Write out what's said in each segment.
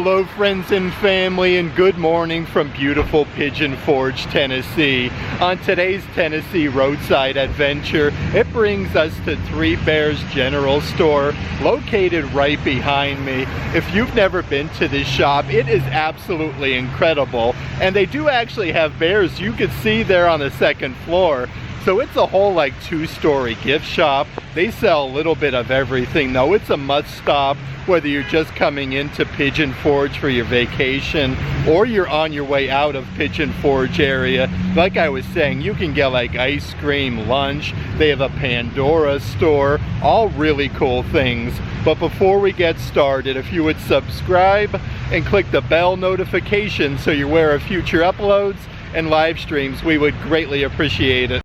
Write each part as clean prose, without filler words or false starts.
Hello friends and family, and good morning from beautiful Pigeon Forge, Tennessee. On today's Tennessee Roadside Adventure, it brings us to Three Bears General Store, located right behind me. If you've never been to this shop, it is absolutely incredible. And they do actually have bears you can see there on the second floor. So it's a whole like two-story gift shop. They sell a little bit of everything though. It's a must stop whether you're just coming into Pigeon Forge for your vacation or you're on your way out of Pigeon Forge area. Like I was saying, you can get like ice cream, lunch. They have a Pandora store, all really cool things. But before we get started, if you would subscribe and click the bell notification so you're aware of future uploads and live streams, we would greatly appreciate it.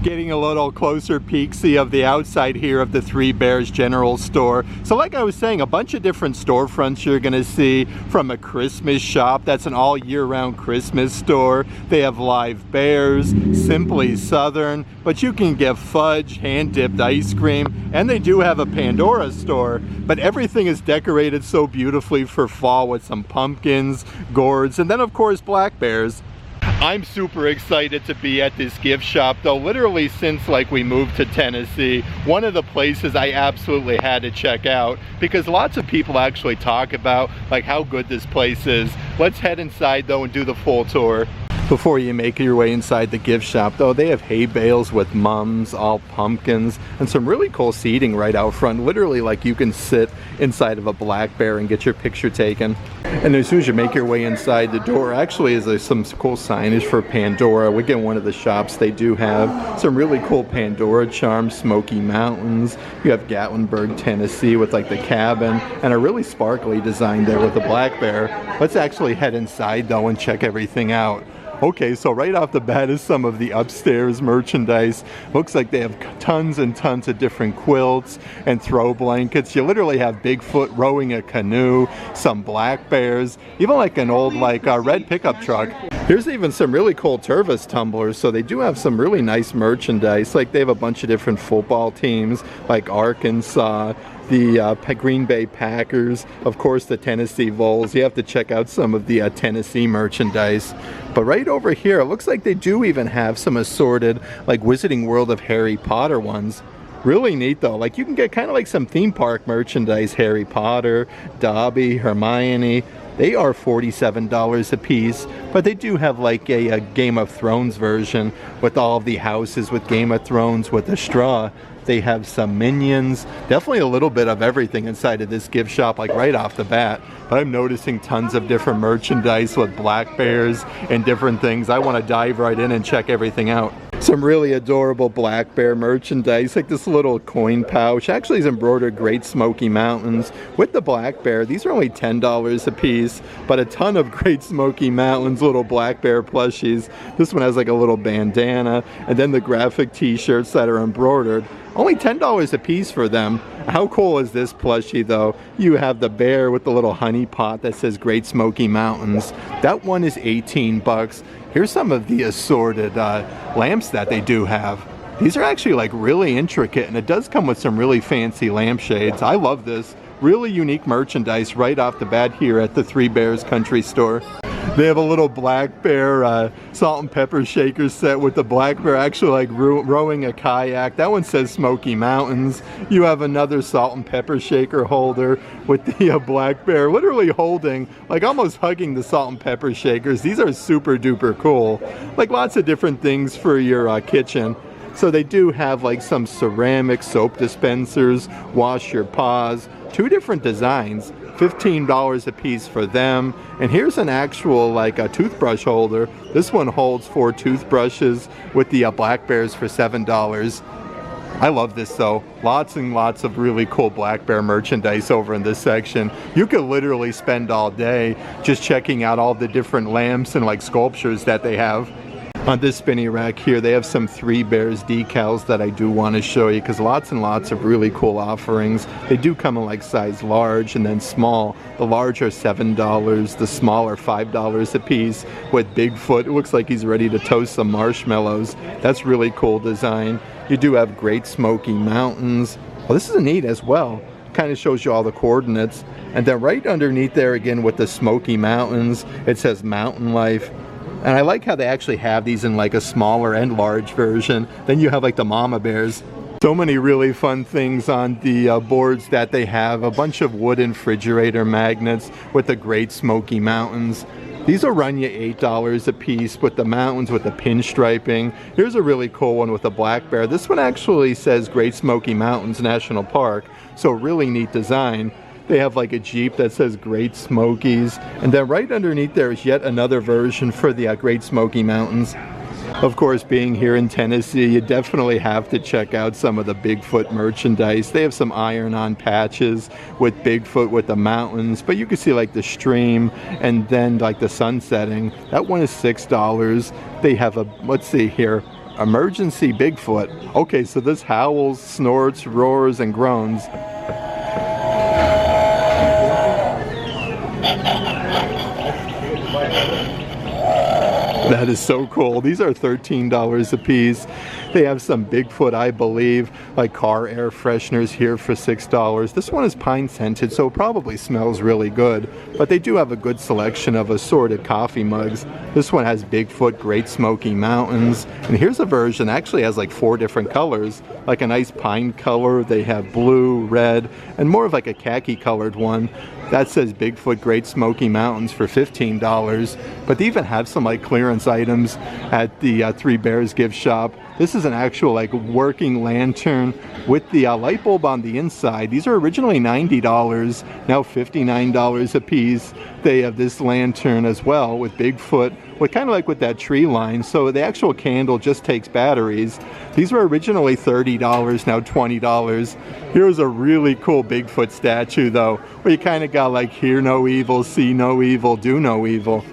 Getting a little closer peek-see of the outside here of the Three Bears General Store. So like I was saying, a bunch of different storefronts you're gonna see, from a Christmas shop, that's an all year round Christmas store. They have live bears, Simply Southern, but you can get fudge, hand-dipped ice cream, and they do have a Pandora store. But everything is decorated so beautifully for fall with some pumpkins, gourds, and then of course black bears. I'm super excited to be at this gift shop though. Literally since like we moved to Tennessee, one of the places I absolutely had to check out because lots of people actually talk about like how good this place is. Let's head inside though and do the full tour. Before you make your way inside the gift shop though, they have hay bales with mums, all pumpkins, and some really cool seating right out front. Literally like you can sit inside of a black bear and get your picture taken. And as soon as you make your way inside the door, actually is some cool signage for Pandora. We get one of the shops, they do have some really cool Pandora charms, Smoky Mountains. You have Gatlinburg, Tennessee with like the cabin and a really sparkly design there with the black bear. Let's actually head inside though and check everything out. Okay, so right off the bat is some of the upstairs merchandise. Looks like they have tons and tons of different quilts and throw blankets. You literally have Bigfoot rowing a canoe, some black bears, even like an old red pickup truck. Here's even some really cool Tervis tumblers, so they do have some really nice merchandise. Like they have a bunch of different football teams like Arkansas, the Green Bay Packers, of course the Tennessee Vols. You have to check out some of the Tennessee merchandise. But right over here, it looks like they do even have some assorted like Wizarding World of Harry Potter ones. Really neat though. Like you can get kind of like some theme park merchandise, Harry Potter, Dobby, Hermione. They are $47 a piece, but they do have like a Game of Thrones version with all of the houses with Game of Thrones with the straw. They have some minions, definitely a little bit of everything inside of this gift shop, like right off the bat. But I'm noticing tons of different merchandise with black bears and different things. I want to dive right in and check everything out. Some really adorable black bear merchandise, like this little coin pouch. Actually is embroidered Great Smoky Mountains with the black bear. These are only $10 a piece, but a ton of Great Smoky Mountains little black bear plushies. This one has like a little bandana, and then the graphic t-shirts that are embroidered. Only $10 a piece for them. How cool is this plushie though? You have the bear with the little honey pot that says Great Smoky Mountains. That one is 18 bucks. Here's some of the assorted lamps that they do have. These are actually like really intricate, and it does come with some really fancy lampshades. I love this. Really unique merchandise right off the bat here at the Three Bears Country Store. They have a little black bear salt and pepper shaker set with the black bear actually like rowing a kayak. That one says Smoky Mountains. You have another salt and pepper shaker holder with the black bear literally holding, like almost hugging the salt and pepper shakers. These are super duper cool. Like lots of different things for your kitchen. So they do have like some ceramic soap dispensers, wash your paws, two different designs. $15 a piece for them. And here's an actual like a toothbrush holder. This one holds 4 toothbrushes with the black bears for $7. I love this though. Lots and lots of really cool black bear merchandise over in this section. You could literally spend all day just checking out all the different lamps and like sculptures that they have. On this spinny rack here, they have some Three Bears decals that I do want to show you because lots and lots of really cool offerings. They do come in like size large and then small. The large are $7, the small are $5 a piece with Bigfoot. It looks like he's ready to toast some marshmallows. That's really cool design. You do have Great Smoky Mountains. Well, this is neat as well. kind of shows you all the coordinates. And then right underneath there again with the Smoky Mountains, it says Mountain Life. And I like how they actually have these in like a smaller and large version. Then you have like the mama bears. So many really fun things on the boards that they have. A bunch of wooden refrigerator magnets with the Great Smoky Mountains. These will run you $8 a piece with the mountains with the pinstriping. Here's a really cool one with a black bear. This one actually says Great Smoky Mountains National Park, so really neat design. They have like a Jeep that says Great Smokies, and then right underneath there is yet another version for the Great Smoky Mountains. Of course, being here in Tennessee, you definitely have to check out some of the Bigfoot merchandise. They have some iron-on patches with Bigfoot with the mountains, but you can see like the stream and then like the sun setting. That one is $6. They have a, let's see here, emergency Bigfoot. Okay, so this howls, snorts, roars, and groans. That is so cool. These are $13 a piece. They have some Bigfoot, I believe, like car air fresheners here for $6. This one is pine scented, so it probably smells really good. But they do have a good selection of assorted coffee mugs. This one has Bigfoot, Great Smoky Mountains. And here's a version that actually has like 4 different colors, like a nice pine color. They have blue, red, and more of like a khaki colored one. That says Bigfoot Great Smoky Mountains for $15. But they even have some like clearance items at the Three Bears gift shop. This is an actual like working lantern with the light bulb on the inside. These are originally $90, now $59 a piece. They have this lantern as well with Bigfoot, with kind of like with that tree line. So the actual candle just takes batteries. These were originally $30, now $20. Here's a really cool Bigfoot statue though, where you kind of got like hear no evil, see no evil, do no evil.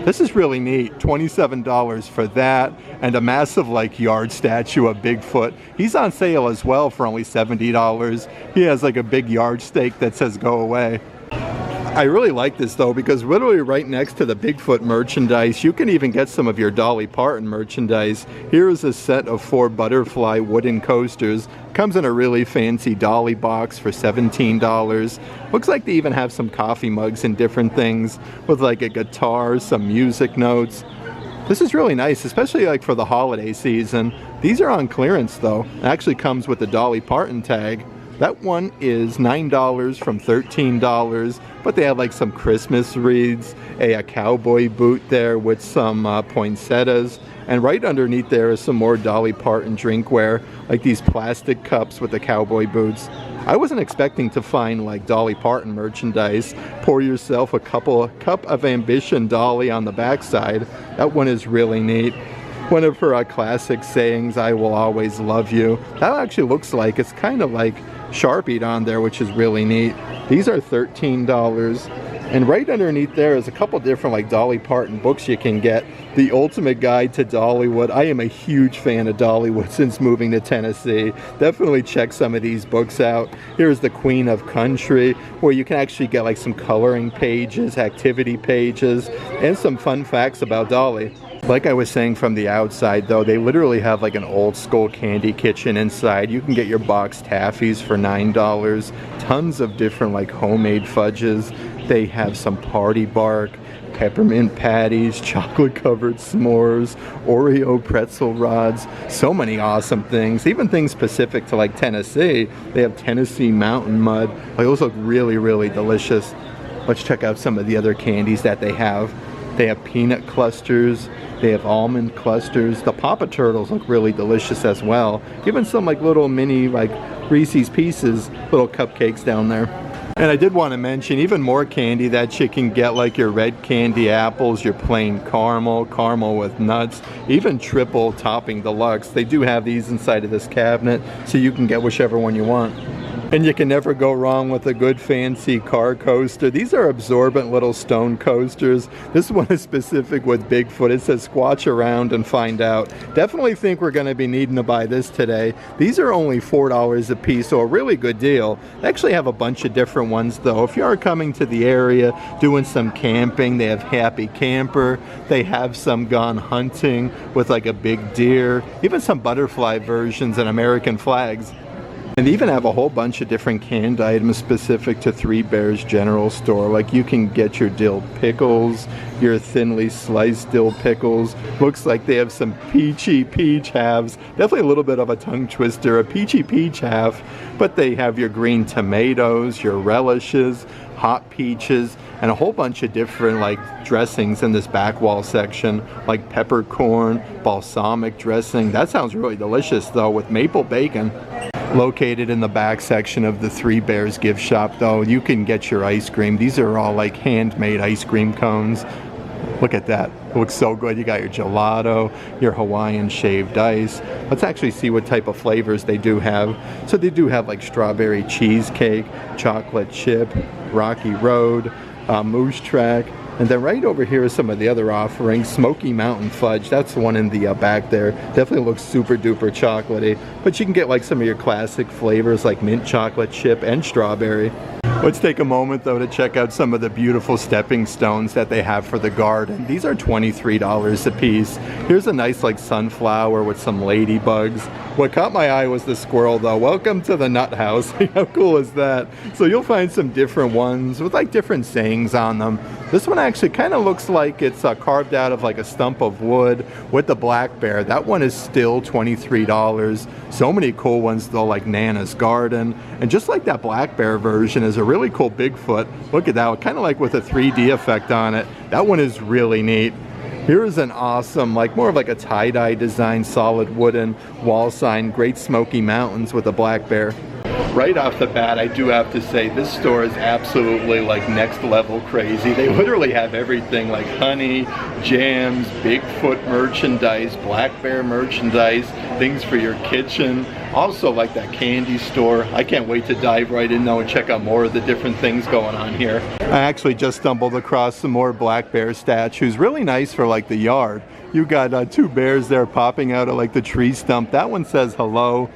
This is really neat, $27 for that, and a massive like yard statue of Bigfoot. He's on sale as well for only $70. He has like a big yard stake that says go away. I really like this though, because literally right next to the Bigfoot merchandise, you can even get some of your Dolly Parton merchandise. Here is a set of 4 butterfly wooden coasters. Comes in a really fancy Dolly box for $17. Looks like they even have some coffee mugs and different things with like a guitar, some music notes. This is really nice, especially like for the holiday season. These are on clearance though. It actually comes with the Dolly Parton tag. That one is $9 from $13, but they have like some Christmas wreaths, a cowboy boot there with some poinsettias, and right underneath there is some more Dolly Parton drinkware, like these plastic cups with the cowboy boots. I wasn't expecting to find like Dolly Parton merchandise. Pour yourself a cup of ambition Dolly on the backside. That one is really neat. One of her classic sayings, I will always love you. That actually looks like it's kind of like Sharpied on there, which is really neat. These are $13. And right underneath there is a couple different like Dolly Parton books you can get. The Ultimate Guide to Dollywood. I am a huge fan of Dollywood since moving to Tennessee. Definitely check some of these books out. Here's the Queen of Country, where you can actually get like some coloring pages, activity pages, and some fun facts about Dolly. Like I was saying from the outside though, they literally have like an old school candy kitchen inside. You can get your boxed taffies for $9. Tons of different like homemade fudges. They have some party bark, peppermint patties, chocolate covered s'mores, Oreo pretzel rods, so many awesome things. Even things specific to like Tennessee. They have Tennessee mountain mud. Like, those look really, really delicious. Let's check out some of the other candies that they have. They have peanut clusters. They have almond clusters. The Papa Turtles look really delicious as well. Even some like little mini like Reese's Pieces, little cupcakes down there. And I did want to mention even more candy that you can get, like your red candy apples, your plain caramel, caramel with nuts, even triple topping deluxe. They do have these inside of this cabinet, so you can get whichever one you want. And you can never go wrong with a good fancy car coaster. These are absorbent little stone coasters. This one is specific with Bigfoot. It says squatch around and find out. Definitely think we're going to be needing to buy this today. These are only $4 a piece, so a really good deal. They actually have a bunch of different ones though. If you are coming to the area doing some camping, they have Happy Camper. They have some Gone Hunting with like a big deer. Even some butterfly versions and American flags. And they even have a whole bunch of different canned items specific to Three Bears General Store. Like you can get your dill pickles, your thinly sliced dill pickles. Looks like they have some peachy peach halves. Definitely a little bit of a tongue twister, a peachy peach half. But they have your green tomatoes, your relishes, hot peaches, and a whole bunch of different like dressings in this back wall section, like peppercorn, balsamic dressing. That sounds really delicious though, with maple bacon. Located in the back section of the Three Bears gift shop though, you can get your ice cream. These are all like handmade ice cream cones. Look at that, it looks so good. You got your gelato, your Hawaiian shaved ice. Let's actually see what type of flavors they do have. So they do have like strawberry cheesecake, chocolate chip, Rocky Road, Moose Track, and then right over here is some of the other offerings. Smoky Mountain Fudge, that's the one in the back there. Definitely looks super duper chocolatey, but you can get like some of your classic flavors like mint chocolate chip and strawberry. Let's take a moment though to check out some of the beautiful stepping stones that they have for the garden. These are $23 a piece. Here's a nice like sunflower with some ladybugs. What caught my eye was the squirrel though. Welcome to the nut house. How cool is that? So you'll find some different ones with like different sayings on them. This one actually kind of looks like it's carved out of like a stump of wood with the black bear. That one is still $23. So many cool ones though, like Nana's Garden. And just like that black bear version is a really cool Bigfoot. Look at that, kind of like with a 3D effect on it. That one is really neat. Here's an awesome, like more of like a tie-dye design, solid wooden wall sign, Great Smoky Mountains with a black bear. Right off the bat, I do have to say this store is absolutely like next level crazy. They literally have everything like honey, jams, Bigfoot merchandise, black bear merchandise, things for your kitchen. Also like that candy store. I can't wait to dive right in though and check out more of the different things going on here. I actually just stumbled across some more black bear statues. Really nice for like the yard. You got two bears there popping out of like the tree stump. That one says hello.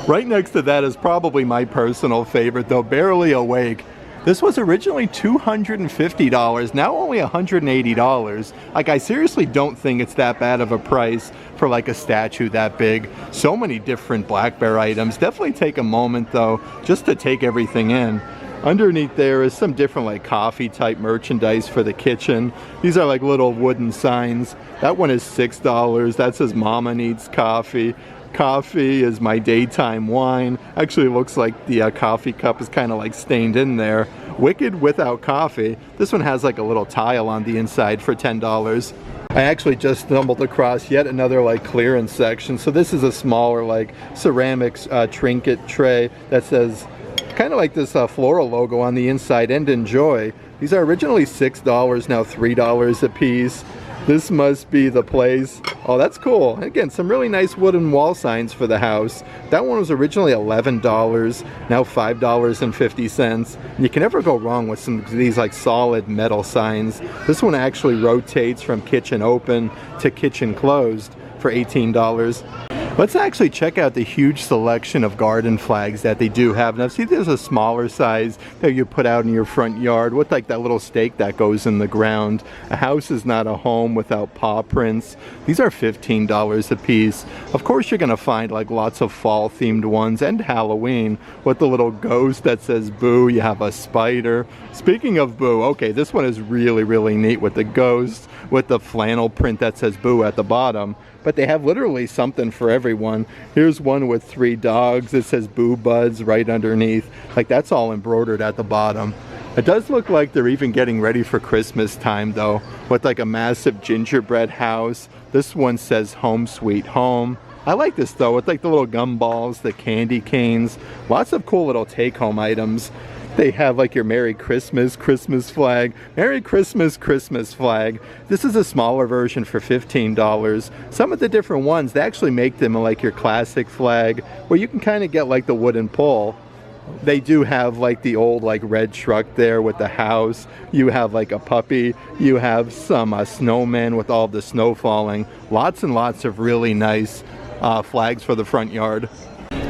Right next to that is probably my personal favorite though, Barely Awake. This was originally $250, now only $180. Like I seriously don't think it's that bad of a price for like a statue that big. So many different black bear items. Definitely take a moment though, just to take everything in. Underneath there is some different like coffee type merchandise for the kitchen. These are like little wooden signs. That one is $6. That says Mama Needs Coffee. Coffee is my daytime wine. Actually, it looks like the coffee cup is kind of like stained in there. Wicked Without Coffee. This one has like a little tile on the inside for $10. I actually just stumbled across yet another like clearance section. So this is a smaller like ceramics trinket tray that says kind of like this floral logo on the inside, and enjoy. These are originally $6, now $3 a piece. This must be the place. Oh, that's cool. Again, some really nice wooden wall signs for the house. That one was originally $11, now $5.50. You can never go wrong with some of these like solid metal signs. This one actually rotates from kitchen open to kitchen closed for $18. Let's actually check out the huge selection of garden flags that they do have. Now see, there's a smaller size that you put out in your front yard with like that little stake that goes in the ground. A house is not a home without paw prints. These are $15 a piece. Of course you're gonna find like lots of fall themed ones and Halloween with the little ghost that says boo. You have a spider. Speaking of boo, okay, this one is really neat with the ghost with the flannel print that says boo at the bottom. But they have literally something for everyone. Here's one with 3 dogs. It says Boo Buds right underneath. Like that's all embroidered at the bottom. It does look like they're even getting ready for Christmas time though, with like a massive gingerbread house. This one says Home Sweet Home. I like this though, with like the little gumballs, the candy canes. Lots of cool little take-home items. They have like your Merry Christmas, Christmas flag. Merry Christmas, Christmas flag. This is a smaller version for $15. Some of the different ones, they actually make them like your classic flag, where you can kind of get like the wooden pole. They do have like the old like red truck there with the house. You have like a puppy. You have some snowmen with all the snow falling. Lots and lots of really nice flags for the front yard.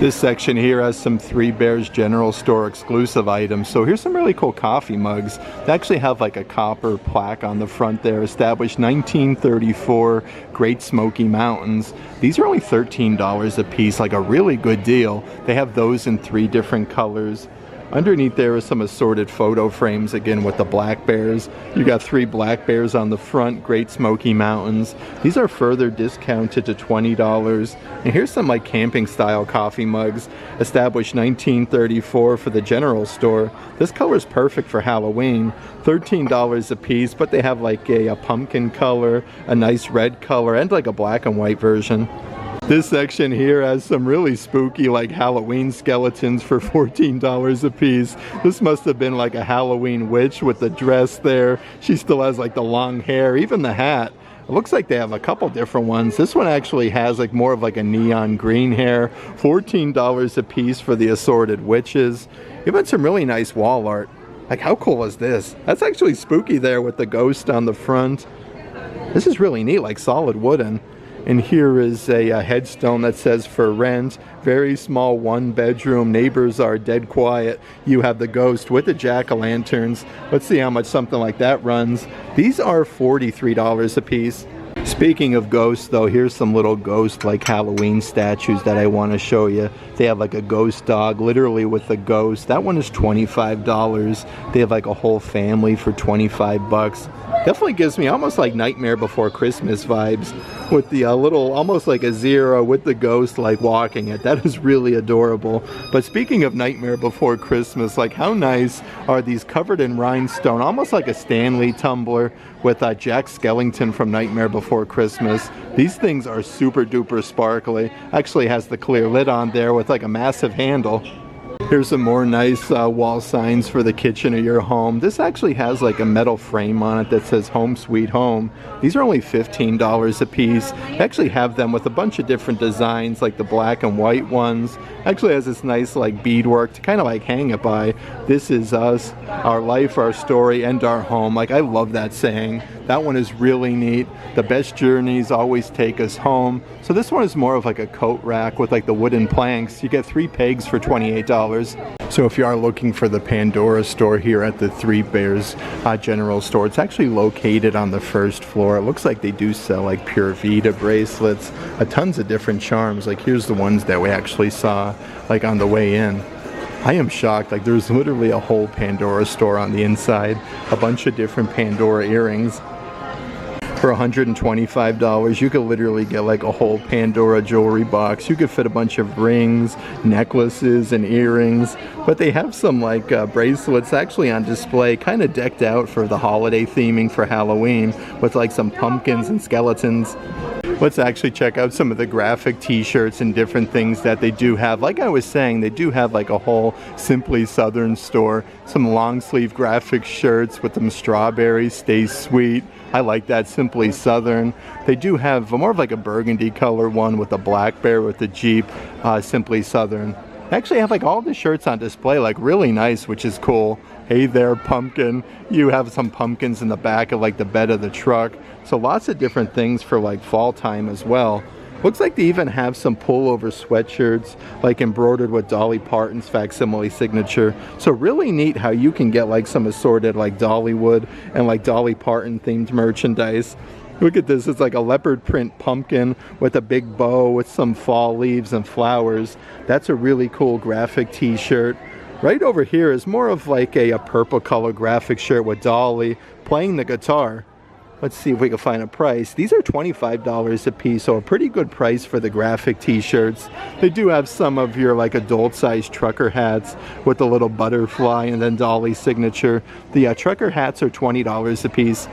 This section here has some Three Bears General Store exclusive items. So here's some really cool coffee mugs. They actually have like a copper plaque on the front there, established 1934, Great Smoky Mountains. These are only $13 a piece, like a really good deal. They have those in 3 different colors. Underneath there is some assorted photo frames, again with the black bears. You got 3 black bears on the front, Great Smoky Mountains. These are further discounted to $20. And here's some like camping style coffee mugs, established 1934 for the General Store. This color is perfect for Halloween, $13 a piece, but they have like a pumpkin color, a nice red color, and like a black and white version. This section here has some really spooky like Halloween skeletons for $14 a piece. This must have been like a Halloween witch with the dress there. She still has like the long hair, even the hat. It looks like they have a couple different ones. This one actually has like more of like a neon green hair. $14 a piece for the assorted witches. Even some really nice wall art. Like how cool is this? That's actually spooky there with the ghost on the front. This is really neat, like solid wooden. And here is a headstone that says for rent, very small 1-bedroom, neighbors are dead quiet. You have the ghost with the jack-o'-lanterns. Let's see how much something like that runs. These are $43 a piece. Speaking of ghosts though, here's some little ghost like Halloween statues that I want to show you. They have like a ghost dog literally with a ghost. That one is $25. They have like a whole family for 25 bucks. Definitely gives me almost like Nightmare Before Christmas vibes with the little, almost like a zero with the ghost like walking it. That is really adorable. But speaking of Nightmare Before Christmas, like how nice are these covered in rhinestone, almost like a Stanley tumbler with Jack Skellington from Nightmare Before Christmas. These things are super duper sparkly. Actually has the clear lid on there with like a massive handle. Here's some more nice wall signs for the kitchen of your home. This actually has like a metal frame on it that says Home Sweet Home. These are only $15 a piece. They actually have them with a bunch of different designs like the black and white ones. Actually has this nice like beadwork to kind of like hang it by. This is us, our life, our story, and our home. Like I love that saying. That one is really neat. The best journeys always take us home. So this one is more of like a coat rack with like the wooden planks. You get 3 pegs for $28. So if you are looking for the Pandora store here at the Three Bears General Store, it's actually located on the 1st floor. It looks like they do sell like Pure Vita bracelets, tons of different charms. Like here's the ones that we actually saw like on the way in. I am shocked, like there's literally a whole Pandora store on the inside, a bunch of different Pandora earrings. For $125, you could literally get like a whole Pandora jewelry box. You could fit a bunch of rings, necklaces, and earrings. But they have some like bracelets actually on display, kind of decked out for the holiday theming for Halloween with like some pumpkins and skeletons. Let's actually check out some of the graphic t-shirts and different things that they do have. Like I was saying, they do have like a whole Simply Southern store. Some long sleeve graphic shirts with them strawberries, stay sweet. I like that, Simply Southern. They do have more of like a burgundy color one with a black bear with the Jeep, Simply Southern. They actually have like all the shirts on display, like really nice, which is cool. Hey there, pumpkin. You have some pumpkins in the back of like the bed of the truck. So lots of different things for like fall time as well. Looks like they even have some pullover sweatshirts like embroidered with Dolly Parton's facsimile signature. So really neat how you can get like some assorted like Dollywood and like Dolly Parton themed merchandise. Look at this, it's like a leopard print pumpkin with a big bow with some fall leaves and flowers. That's a really cool graphic t-shirt. Right over here is more of like a purple color graphic shirt with Dolly playing the guitar. Let's see if we can find a price. These are $25 a piece, so a pretty good price for the graphic t-shirts. They do have some of your like adult-sized trucker hats with the little butterfly and then Dolly's signature. The trucker hats are $20 a piece.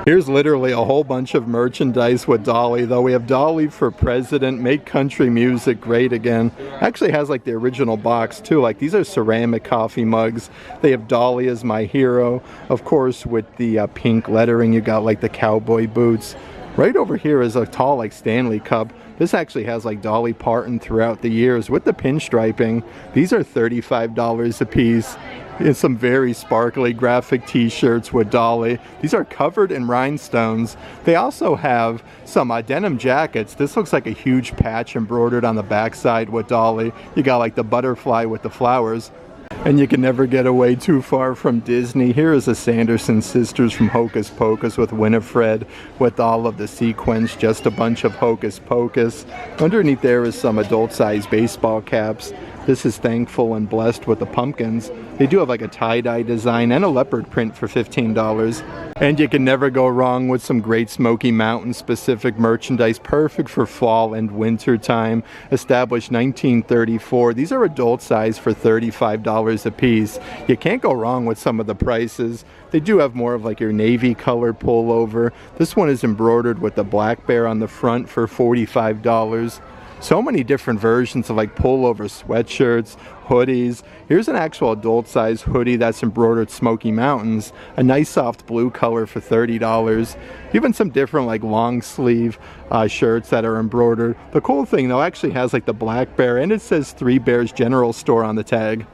Here's literally a whole bunch of merchandise with Dolly, though. We have Dolly for President, Make Country Music Great Again. Actually has like the original box too. Like these are ceramic coffee mugs. They have Dolly as my hero. Of course, with the pink lettering, you got like the cowboy boots. Right over here is a tall like Stanley cup. This actually has like Dolly Parton throughout the years with the pinstriping. These are $35 a piece. And some very sparkly graphic t-shirts with Dolly. These are covered in rhinestones. They also have some denim jackets. This looks like a huge patch embroidered on the backside with Dolly. You got like the butterfly with the flowers. And you can never get away too far from Disney. Here is the Sanderson sisters from Hocus Pocus with Winifred with all of the sequins, just a bunch of Hocus Pocus. Underneath there is some adult-sized baseball caps. This is Thankful and Blessed with the pumpkins. They do have like a tie-dye design and a leopard print for $15. And you can never go wrong with some Great Smoky Mountain specific merchandise, perfect for fall and winter time. Established 1934. These are adult size for $35 a piece. You can't go wrong with some of the prices. They do have more of like your navy color pullover. This one is embroidered with the black bear on the front for $45. So many different versions of like pullover sweatshirts, hoodies. Here's an actual adult size hoodie that's embroidered Smoky Mountains, a nice soft blue color for $30. Even some different like long sleeve shirts that are embroidered. The cool thing though actually has like the black bear, and it says Three Bears General Store on the tag.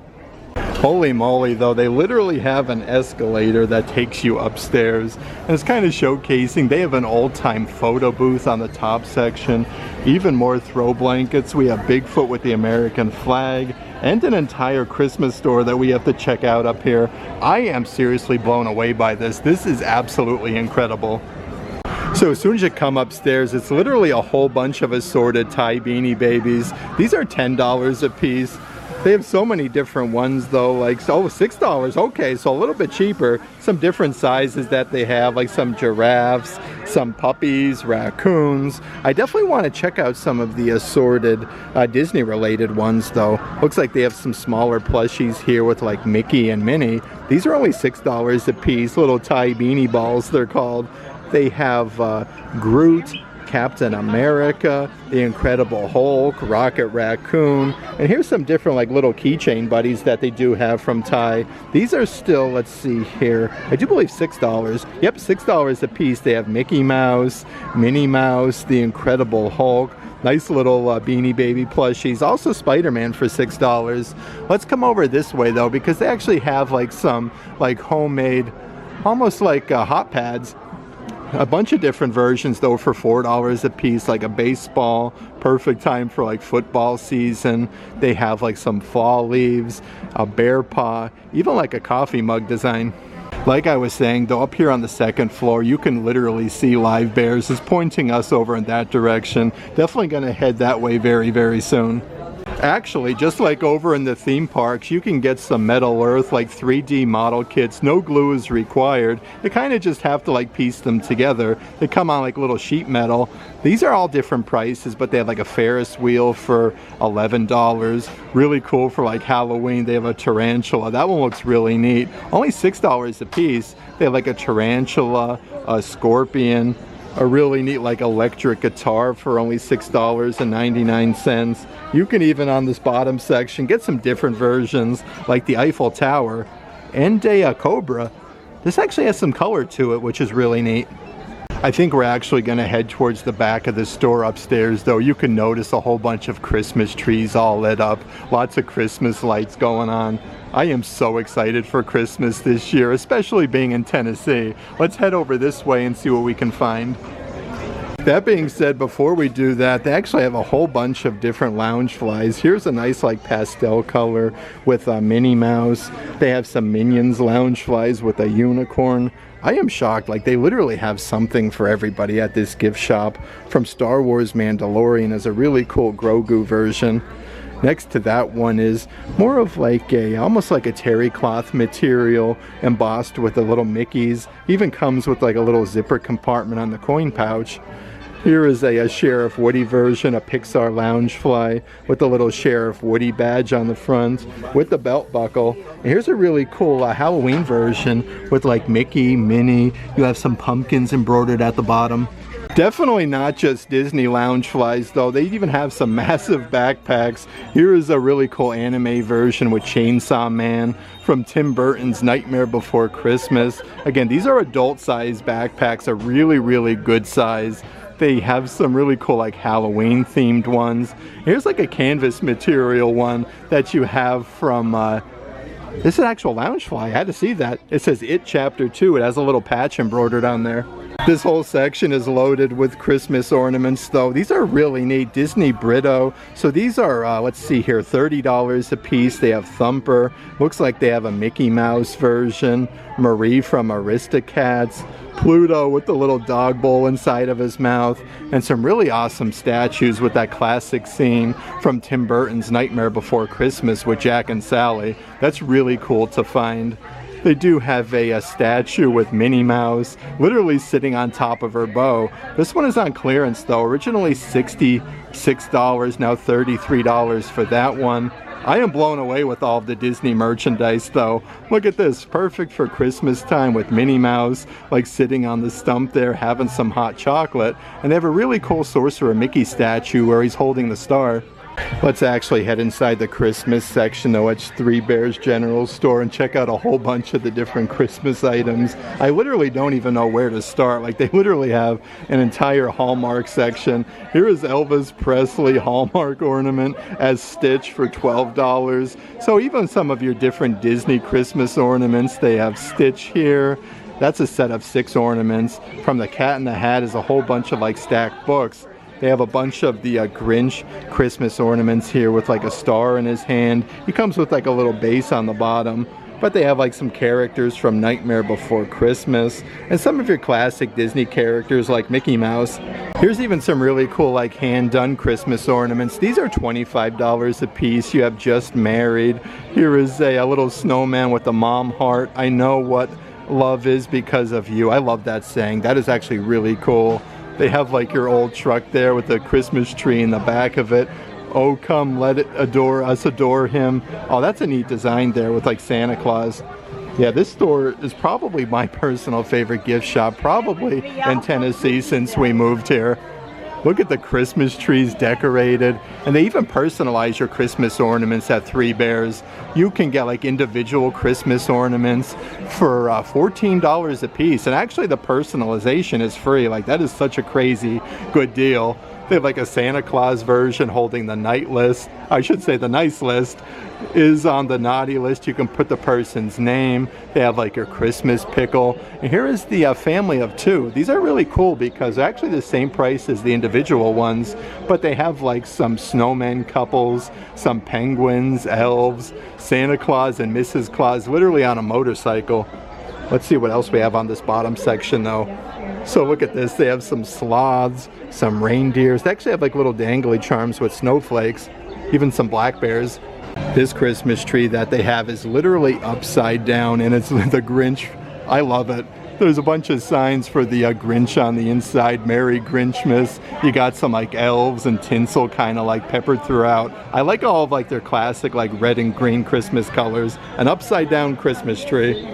Holy moly though, they literally have an escalator that takes you upstairs, and it's kind of showcasing. They have an old-time photo booth on the top section, even more throw blankets. We have Bigfoot with the American flag, and an entire Christmas store that we have to check out up here. I am seriously blown away by this. This is absolutely incredible. So as soon as you come upstairs, it's literally a whole bunch of assorted tie beanie babies. These are $10 a piece. They have so many different ones though, like, oh, $6, okay, so a little bit cheaper. Some different sizes that they have, like some giraffes, some puppies, raccoons. I definitely want to check out some of the assorted Disney related ones though. Looks like they have some smaller plushies here with like Mickey and Minnie. These are only $6 a piece, little tie beanie balls they're called. They have Groot, Captain America, the Incredible Hulk, Rocket Raccoon, and here's some different like little keychain buddies that they do have from Ty. These are still, let's see here, I do believe $6. Yep, $6 a piece. They have Mickey Mouse, Minnie Mouse, the Incredible Hulk, nice little Beanie Baby plushies, also Spider-Man for $6. Let's come over this way though, because they actually have like some like homemade, almost like hot pads. A bunch of different versions though for $4 a piece, like a baseball, perfect time for like football season. They have like some fall leaves, a bear paw, even like a coffee mug design. Like I was saying though, up here on the second floor, you can literally see live bears is pointing us over in that direction. Definitely gonna head that way very, very soon. Actually, just like over in the theme parks, you can get some Metal Earth, like 3D model kits. No glue is required. You kind of just have to like piece them together. They come on like little sheet metal. These are all different prices, but they have like a Ferris wheel for $11. Really cool for like Halloween. They have a tarantula. That one looks really neat. Only $6 a piece. They have like a tarantula, a scorpion, a really neat like electric guitar for only $6.99. You can even on this bottom section get some different versions like the Eiffel Tower and a Cobra. This actually has some color to it, which is really neat. I think we're actually going to head towards the back of the store upstairs though. You can notice a whole bunch of Christmas trees all lit up, lots of Christmas lights going on. I am so excited for Christmas this year, especially being in Tennessee. Let's head over this way and see what we can find. That being said, before we do that, they actually have a whole bunch of different lounge flies. Here's a nice like pastel color with a Minnie Mouse. They have some Minions lounge flies with a unicorn. I am shocked, like they literally have something for everybody at this gift shop. From Star Wars Mandalorian is a really cool Grogu version. Next to that one is more of like a, almost like a terry cloth material embossed with the little Mickeys. Even comes with like a little zipper compartment on the coin pouch. Here is a Sheriff Woody version, a Pixar lounge fly with the little Sheriff Woody badge on the front with the belt buckle. And here's a really cool Halloween version with like Mickey, Minnie. You have some pumpkins embroidered at the bottom. Definitely not just Disney lounge flies though. They even have some massive backpacks. Here is a really cool anime version with Chainsaw Man from Tim Burton's Nightmare Before Christmas. Again, these are adult size backpacks, a really, really good size. They have some really cool like Halloween themed ones. Here's like a canvas material one that you have from This is an actual Loungefly. I had to see that. It says It Chapter 2. It has a little patch embroidered on there. This whole section is loaded with Christmas ornaments though. These are really neat. Disney Brito. So these are, let's see here, $30 a piece. They have Thumper. Looks like they have a Mickey Mouse version. Marie from Aristocats. Pluto with the little dog bowl inside of his mouth. And some really awesome statues with that classic scene from Tim Burton's Nightmare Before Christmas with Jack and Sally. That's really cool to find. They do have a statue with Minnie Mouse literally sitting on top of her bow. This one is on clearance though. Originally $66, now $33 for that one. I am blown away with all of the Disney merchandise though. Look at this, perfect for Christmas time with Minnie Mouse like sitting on the stump there having some hot chocolate. And they have a really cool Sorcerer Mickey statue where he's holding the star. Let's actually head inside the Christmas section though at Three Bears General Store and check out a whole bunch of the different Christmas items. I literally don't even know where to start. Like they literally have an entire Hallmark section. Here is Elvis Presley Hallmark ornament as Stitch for $12. So even some of your different Disney Christmas ornaments, they have Stitch here. That's a set of 6 ornaments. From the Cat in the Hat is a whole bunch of like stacked books. They have a bunch of the Grinch Christmas ornaments here with like a star in his hand. He comes with like a little base on the bottom. But they have like some characters from Nightmare Before Christmas and some of your classic Disney characters like Mickey Mouse. Here's even some really cool like hand-done Christmas ornaments. These are $25 a piece. You have Just Married. Here is a little snowman with a mom heart. I know what love is because of you. I love that saying. That is actually really cool. They have like your old truck there with the Christmas tree in the back of it. Oh, come let it adore us, adore him. Oh, that's a neat design there with like Santa Claus. Yeah, this store is probably my personal favorite gift shop, probably in Tennessee since we moved here. Look at the Christmas trees decorated. And they even personalize your Christmas ornaments at Three Bears. You can get like individual Christmas ornaments for $14 a piece. And actually the personalization is free. Like that is such a crazy good deal. They have like a Santa Claus version holding the night list. I should say the nice list is on the naughty list. You can put the person's name. They have like your Christmas pickle. And here is the family of 2. These are really cool because they're actually the same price as the individual ones, but they have like some snowman couples, some penguins, elves, Santa Claus and Mrs. Claus literally on a motorcycle. Let's see what else we have on this bottom section though. So look at this, they have some sloths, some reindeers. They actually have like little dangly charms with snowflakes, even some black bears. This Christmas tree that they have is literally upside down and it's the Grinch. I love it. There's a bunch of signs for the Grinch on the inside, Merry Grinchmas. You got some like elves and tinsel kind of like peppered throughout. I like all of like their classic like red and green Christmas colors. An upside down Christmas tree.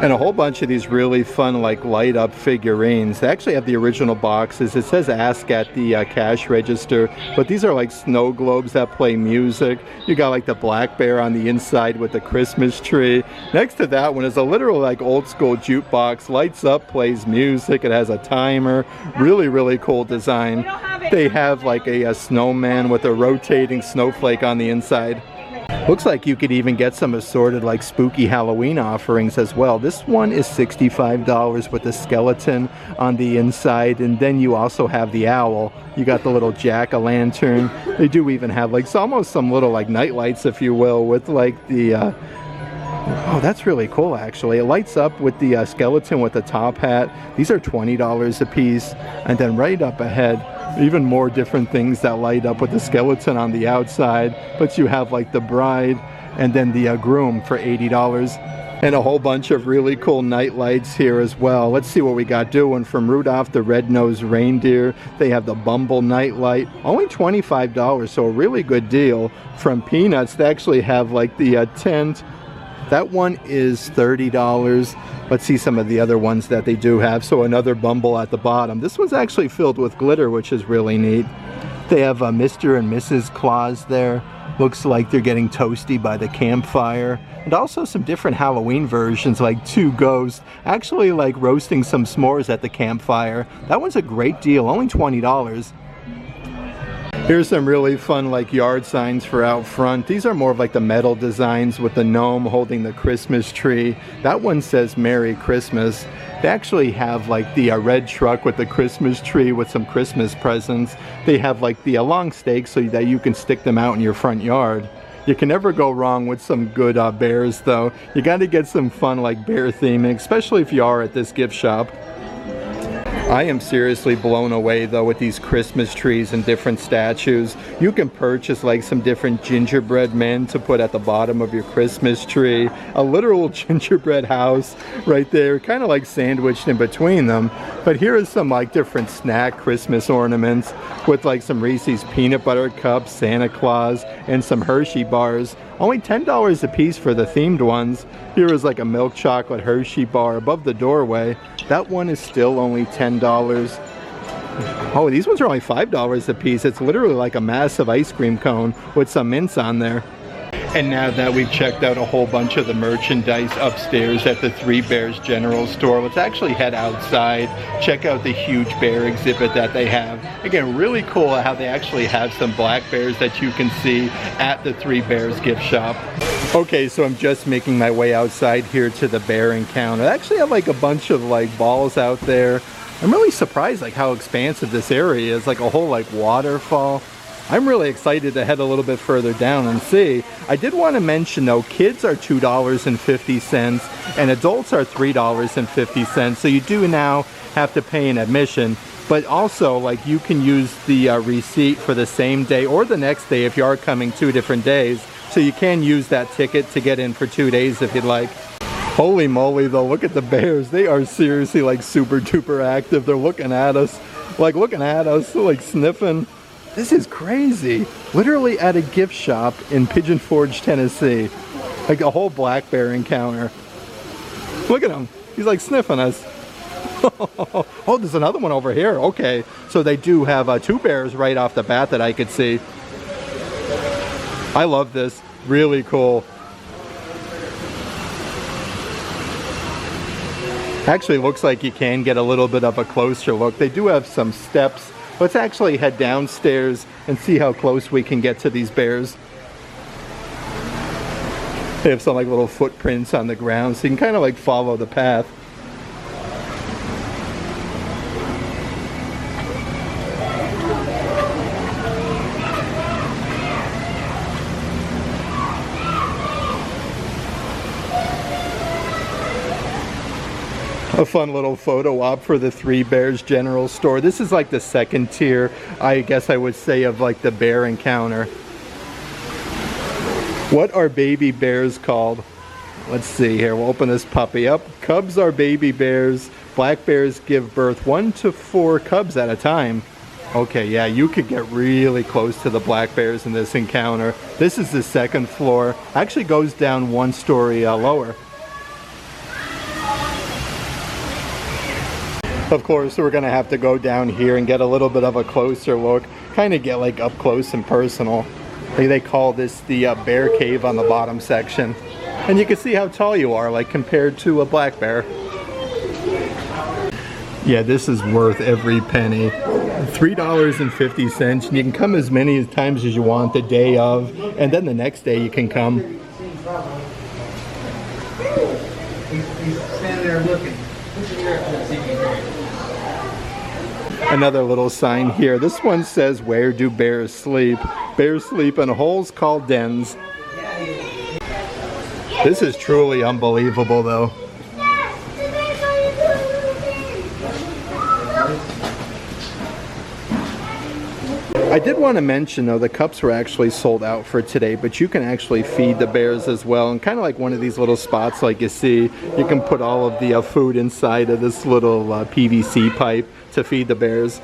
And a whole bunch of these really fun like light up figurines. They actually have the original boxes. It says ask at the cash register, but these are like snow globes that play music. You got like the black bear on the inside with the Christmas tree. Next to that one is a literal like old school jukebox. Lights up, plays music. It has a timer. Really, really cool design. They have like a snowman with a rotating snowflake on the inside. Looks like you could even get some assorted like spooky Halloween offerings as well. This one is $65 with the skeleton on the inside, and then you also have the owl. You got the little jack-o'-lantern. They do even have like almost some little like night lights, if you will, with like the oh, that's really cool actually. It lights up with the skeleton with the top hat. These are $20 a piece. And then right up ahead, even more different things that light up with the skeleton on the outside. But you have like the bride and then the groom for $80. And a whole bunch of really cool night lights here as well. Let's see what we got doing. From Rudolph the Red-Nosed Reindeer, they have the Bumble night light, only $25, so a really good deal. From Peanuts, they actually have like the tent. That one is $30. Let's see some of the other ones that they do have. So another Bumble at the bottom. This one's actually filled with glitter, which is really neat. They have Mr. and Mrs. Claus there. Looks like they're getting toasty by the campfire. And also some different Halloween versions, like 2 ghosts actually like roasting some s'mores at the campfire. That one's a great deal, only $20. Here's some really fun like yard signs for out front. These are more of like the metal designs with the gnome holding the Christmas tree. That one says Merry Christmas. They actually have like the red truck with the Christmas tree with some Christmas presents. They have like the long stakes so that you can stick them out in your front yard. You can never go wrong with some good bears though. You got to get some fun like bear theming, especially if you are at this gift shop. I am seriously blown away though with these Christmas trees and different statues. You can purchase like some different gingerbread men to put at the bottom of your Christmas tree. A literal gingerbread house right there, kind of like sandwiched in between them. But here is some like different snack Christmas ornaments with like some Reese's peanut butter cups, Santa Claus, and some Hershey bars. Only $10 a piece for the themed ones. Here is like a milk chocolate Hershey bar above the doorway. That one is still only $10. Oh, these ones are only $5 a piece. It's literally like a massive ice cream cone with some mints on there. And now that we've checked out a whole bunch of the merchandise upstairs at the Three Bears General Store, let's actually head outside, check out the huge bear exhibit that they have. Again, really cool how they actually have some black bears that you can see at the Three Bears gift shop. Okay, so I'm just making my way outside here to the bear encounter. They actually have like a bunch of like balls out there. I'm really surprised like how expansive this area is, like a whole like waterfall. I'm really excited to head a little bit further down and see. I did want to mention though, kids are $2.50 and adults are $3.50. So you do now have to pay an admission, but also like you can use the receipt for the same day or the next day if you are coming 2 different days. So you can use that ticket to get in for 2 days if you'd like. Holy moly though, look at the bears. They are seriously like super duper active. They're looking at us, like sniffing. This is crazy. Literally at a gift shop in Pigeon Forge, Tennessee. Like a whole black bear encounter. Look at him. He's like sniffing us. Oh, there's another one over here. Okay. So they do have 2 bears right off the bat that I could see. I love this. Really cool. Actually looks like you can get a little bit of a closer look. They do have some steps. Let's actually head downstairs and see how close we can get to these bears. They have some like little footprints on the ground, so you can kind of like follow the path. A fun little photo op for the Three Bears General Store. This is like the second tier, I guess I would say, of like the bear encounter. What are baby bears called? Let's see here. We'll open this puppy up. Cubs are baby bears. Black bears give birth 1 to 4 cubs at a time. Okay, yeah, you could get really close to the black bears in this encounter. This is the second floor. Actually goes down 1 story lower. Of course, we're gonna have to go down here and get a little bit of a closer look, kind of get like up close and personal. They call this the bear cave on the bottom section. And you can see how tall you are, like compared to a black bear. Yeah, this is worth every penny. $3.50, and you can come as many times as you want the day of, and then the next day you can come. He's standing there looking. Another little sign here. This one says, "Where do bears sleep?" Bears sleep in holes called dens. This is truly unbelievable though. I did want to mention though, the cups were actually sold out for today, but you can actually feed the bears as well. And kind of like one of these little spots like you see, you can put all of the food inside of this little PVC pipe to feed the bears.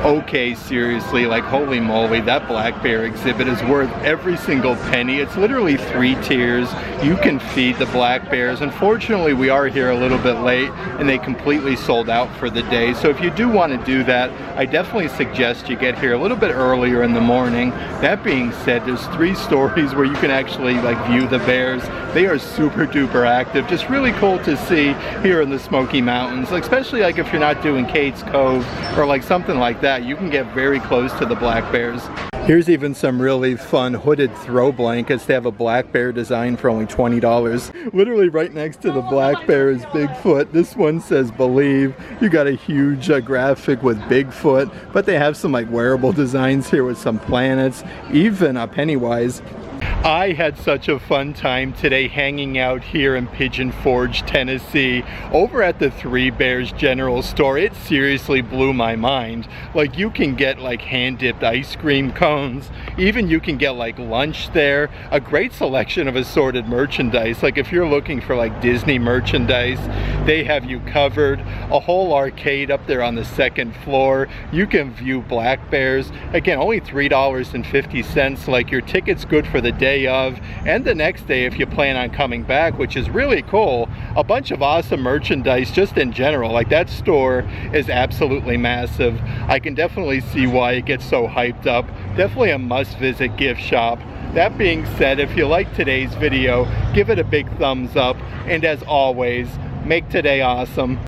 Okay, seriously, like holy moly, that black bear exhibit is worth every single penny. It's literally 3 tiers. You can feed the black bears. Unfortunately, we are here a little bit late and they completely sold out for the day. So if you do want to do that, I definitely suggest you get here a little bit earlier in the morning. That being said, there's 3 stories where you can actually like view the bears. They are super duper active. Just really cool to see here in the Smoky Mountains, especially like if you're not doing Kate's Cove or like something like that. You can get very close to the black bears. Here's even some really fun hooded throw blankets. They have a black bear design for only $20. Literally right next to the black bear is Bigfoot. This one says believe. You got a huge graphic with Bigfoot, but they have some like wearable designs here with some planets, even a Pennywise. I had such a fun time today hanging out here in Pigeon Forge, Tennessee, over at the Three Bears General Store. It seriously blew my mind. Like, you can get like hand-dipped ice cream cones, even you can get like lunch there, a great selection of assorted merchandise. Like if you're looking for like Disney merchandise, they have you covered. A whole arcade up there on the 2nd floor. You can view black bears. Again, only $3.50. Like, your ticket's good for the day of and the next day if you plan on coming back, which is really cool. A bunch of awesome merchandise just in general. Like, that store is absolutely massive. I can definitely see why it gets so hyped up. Definitely a must-visit gift shop. That being said, if you like today's video, give it a big thumbs up, and as always, make today awesome.